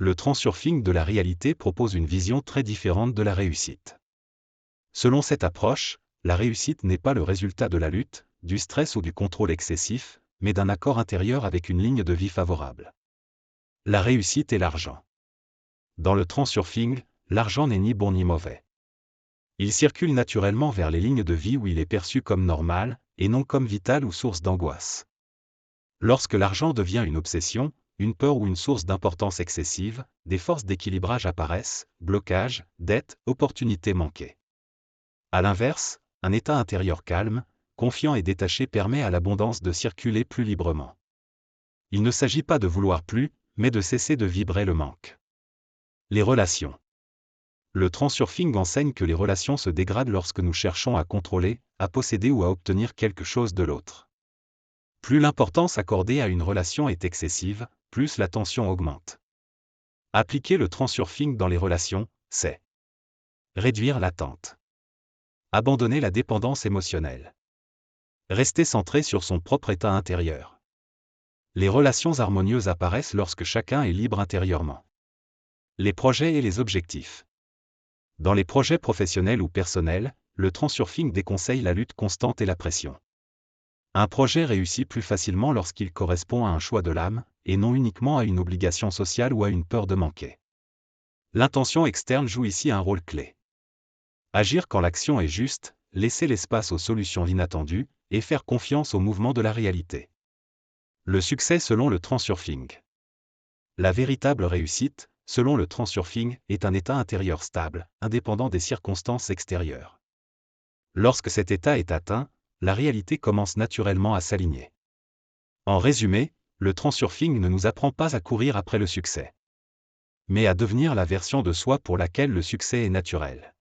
Le transurfing de la réalité propose une vision très différente de la réussite. Selon cette approche, la réussite n'est pas le résultat de la lutte, du stress ou du contrôle excessif, mais d'un accord intérieur avec une ligne de vie favorable. La réussite et l'argent. Dans le transurfing, l'argent n'est ni bon ni mauvais. Il circule naturellement vers les lignes de vie où il est perçu comme normal, et non comme vital ou source d'angoisse. Lorsque l'argent devient une obsession, une peur ou une source d'importance excessive, des forces d'équilibrage apparaissent, blocages, dettes, opportunités manquées. À l'inverse, un état intérieur calme, confiant et détaché permet à l'abondance de circuler plus librement. Il ne s'agit pas de vouloir plus, mais de cesser de vibrer le manque. Les relations. Le transurfing enseigne que les relations se dégradent lorsque nous cherchons à contrôler, à posséder ou à obtenir quelque chose de l'autre. Plus l'importance accordée à une relation est excessive, plus la tension augmente. Appliquer le transurfing dans les relations, c'est réduire l'attente. Abandonner la dépendance émotionnelle. Rester centré sur son propre état intérieur. Les relations harmonieuses apparaissent lorsque chacun est libre intérieurement. Les projets et les objectifs. Dans les projets professionnels ou personnels, le transurfing déconseille la lutte constante et la pression. Un projet réussit plus facilement lorsqu'il correspond à un choix de l'âme, et non uniquement à une obligation sociale ou à une peur de manquer. L'intention externe joue ici un rôle clé. Agir quand l'action est juste, laisser l'espace aux solutions inattendues, et faire confiance au mouvement de la réalité. Le succès selon le transurfing. La véritable réussite, selon le transurfing, est un état intérieur stable, indépendant des circonstances extérieures. Lorsque cet état est atteint, la réalité commence naturellement à s'aligner. En résumé, le transurfing ne nous apprend pas à courir après le succès, mais à devenir la version de soi pour laquelle le succès est naturel.